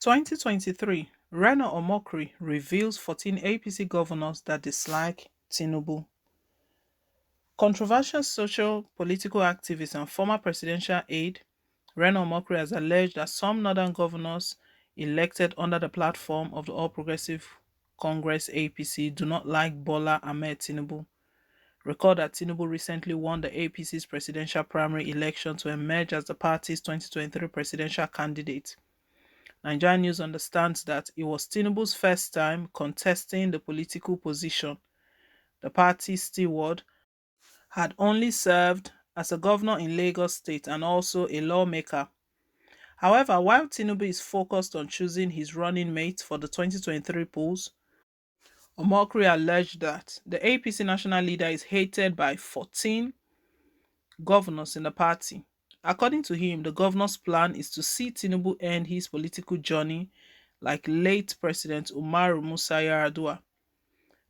2023, Reno Omokri reveals 14 APC governors that dislike Tinubu. Controversial social political activist and former presidential aide Reno Omokri has alleged that some northern governors elected under the platform of the All Progressive Congress APC do not like Bola Ahmed Tinubu. Recall that Tinubu recently won the APC's presidential primary election to emerge as the party's 2023 presidential candidate. Nigerian News understands that it was Tinubu's first time contesting the political position. The party's steward had only served as a governor in Lagos State and also a lawmaker. However, while Tinubu is focused on choosing his running mate for the 2023 polls, Omokri alleged that the APC national leader is hated by 14 governors in the party. According to him, the governor's plan is to see Tinubu end his political journey like late President Umaru Musa Yar'Adua.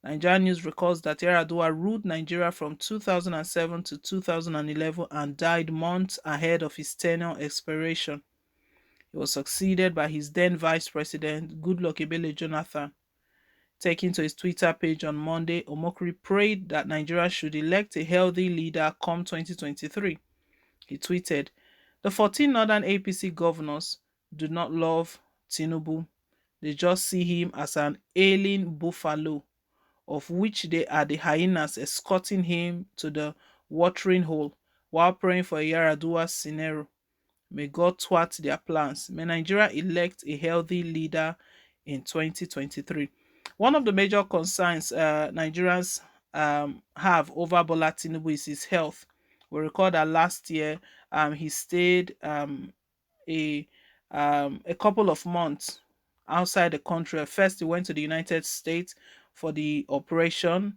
Nigerian News records that Yar'Adua ruled Nigeria from 2007 to 2011 and died months ahead of his tenure expiration. He was succeeded by his then Vice President, Goodluck Jonathan. Taking to his Twitter page on Monday, Omokri prayed that Nigeria should elect a healthy leader come 2023. He tweeted, "The 14 northern APC governors do not love Tinubu. They just see him as an ailing buffalo, of which they are the hyenas escorting him to the watering hole while praying for a Yar'Adua scenario. May God thwart their plans. May Nigeria elect a healthy leader in 2023. One of the major concerns Nigerians have over Bola Tinubu is his health. We recall that last year he stayed a couple of months outside the country. First, he went to the United States for the operation,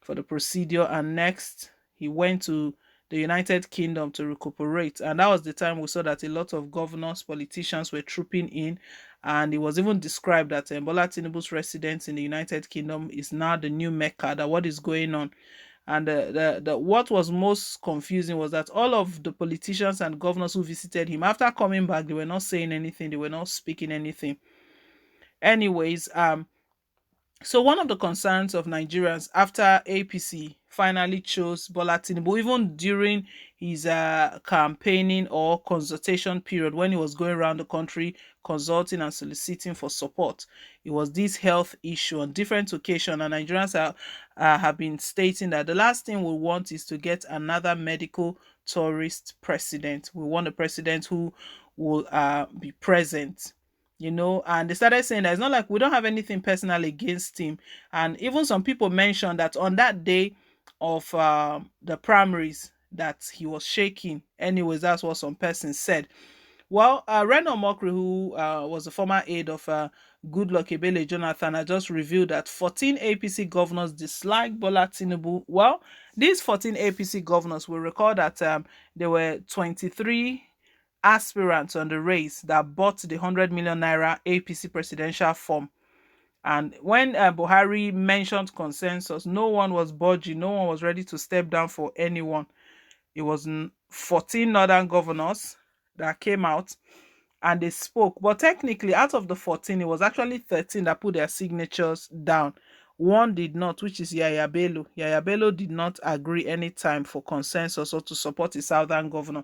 for the procedure, and next he went to the United Kingdom to recuperate. And that was the time we saw that a lot of governors, politicians were trooping in. And it was even described that Bola Tinubu's residence in the United Kingdom is now the new Mecca, that what is going on. And what was most confusing was that all of the politicians and governors who visited him, after coming back, they were not saying anything, they were not speaking anything. Anyways, so one of the concerns of Nigerians after APC finally chose Bola Tinubu, even during his campaigning or consultation period when he was going around the country consulting and soliciting for support, it was this health issue on different occasions, and Nigerians have been stating that the last thing we want is to get another medical tourist president. We want a president who will be present, and they started saying that it's not like we don't have anything personal against him. And even some people mentioned that on that day of the primaries that he was shaking. Anyways, that's what some persons said. Well, Reno Omokri, who was a former aide of Goodluck Jonathan, had just revealed that 14 APC governors dislike Bola Tinubu. Well, these 14 APC governors will recall that there were 23 aspirants on the race that bought the 100 million naira APC presidential form. And when Buhari mentioned consensus, no one was budging, no one was ready to step down for anyone. It was 14 northern governors that came out and they spoke. But technically, out of the 14, it was actually 13 that put their signatures down. One did not, which is Yaya Bello. Yaya Bello did not agree any time for consensus or to support the southern governor.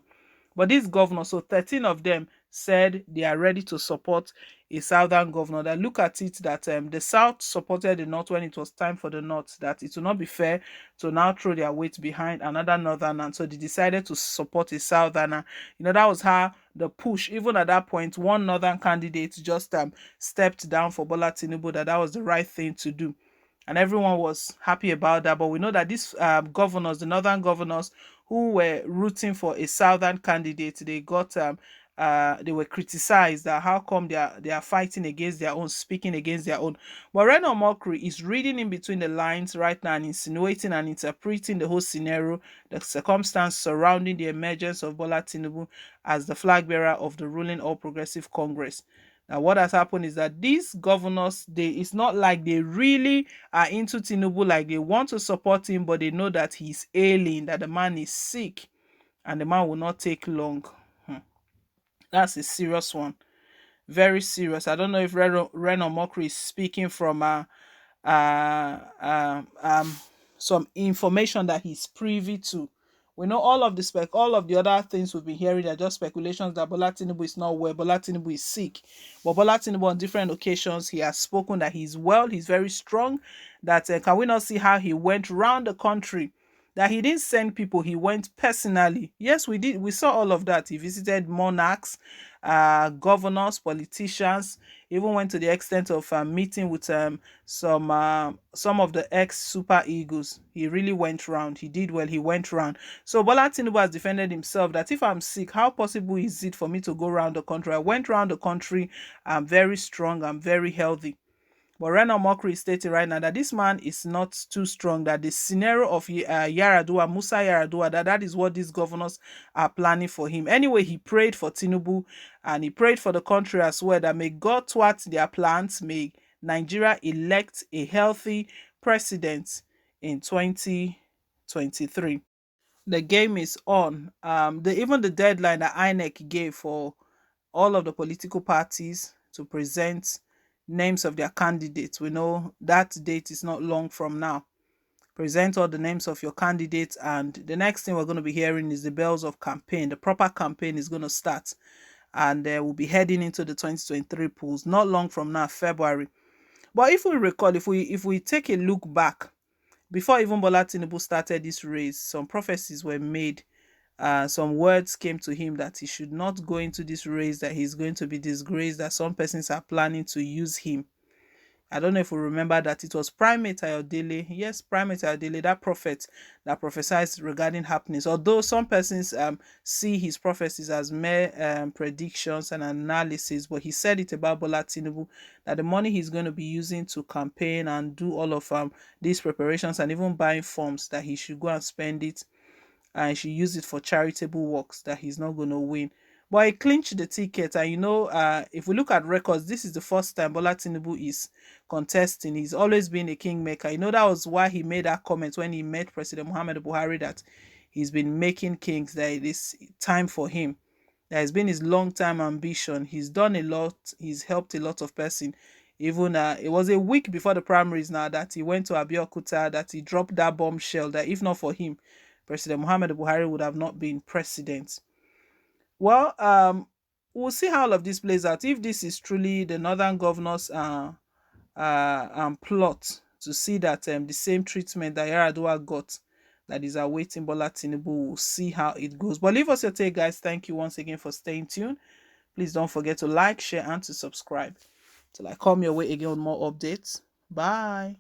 But these governors, so 13 of them, said they are ready to support a southern governor. That look at it that the south supported the north when it was time for the north, that it will not be fair to now throw their weight behind another northerner. And so they decided to support a southerner. That was how the push, even at that point, one northern candidate just stepped down for Bola Tinubu, that was the right thing to do. And everyone was happy about that. But we know that these governors, the northern governors who were rooting for a southern candidate, they got they were criticized that how come they are fighting against their own, speaking against their own. But Reno Omokri is reading in between the lines right now and insinuating and interpreting the whole scenario, the circumstance surrounding the emergence of Bola Tinubu as the flag bearer of the ruling All Progressive Congress. Now, what has happened is that these governors, it's not like they really are into Tinubu, like they want to support him, but they know that he's ailing, that the man is sick, and the man will not take long. That's a serious one. very serious. I don't know if Reno Omokri is speaking from uh, um, um, some information that he's privy to. We know all of all of the other things we've been hearing are just speculations that Bola Tinubu is not well, Bola Tinubu is sick. But Bola Tinubu on different occasions he has spoken that he's well, he's very strong. That can we not see how he went round the country? That he didn't send people, he went personally. Yes, we did. We saw all of that. He visited monarchs, governors, politicians, even went to the extent of meeting with some of the ex super egos. He really went round. He did well. He went round. So Bola Tinubu has defended himself that if I'm sick, how possible is it for me to go around the country? I went around the country. I'm very strong. I'm very healthy. But Reno Omokri is stating right now that this man is not too strong, that the scenario of Yaradua, Musa Yaradua, that is what these governors are planning for him. Anyway, he prayed for Tinubu and he prayed for the country as well, that may God thwart their plans, may Nigeria elect a healthy president in 2023. The game is on. Even the deadline that INEC gave for all of the political parties to present names of their candidates. We know that date is not long from now. Present all the names of your candidates, and the next thing we're going to be hearing is the bells of campaign. The proper campaign is going to start, and we'll be heading into the 2023 polls not long from now, February. But if we recall, if we take a look back, before even Bola Tinubu started this race, some prophecies were made. Some words came to him that he should not go into this race, that he's going to be disgraced, that some persons are planning to use him. I don't know if we remember that it was Primate Ayodele. Yes, Primate Ayodele, that prophet that prophesied regarding happenings. Although some persons see his prophecies as mere predictions and analysis, but he said it about Bola Tinubu, that the money he's going to be using to campaign and do all of these preparations and even buying forms, that he should go and spend it and she used it for charitable works, that he's not going to win. But he clinched the ticket. And if we look at records, this is the first time Bola Tinubu is contesting. He's always been a kingmaker. That was why he made that comment when he met President Muhammadu Buhari, that he's been making kings, that it is time for him. That has been his long-time ambition. He's done a lot. He's helped a lot of persons. Even it was a week before the primaries now that he went to Abeokuta, that he dropped that bombshell, that if not for him, President Muhammadu Buhari would have not been president. Well, we'll see how all of this plays out. If this is truly the Northern Governors' plot to see that the same treatment that Yaradua got that is awaiting Bola Tinubu, we'll see how it goes. But leave us your take, guys. Thank you once again for staying tuned. Please don't forget to like, share, and to subscribe till I come your way again with more updates. Bye.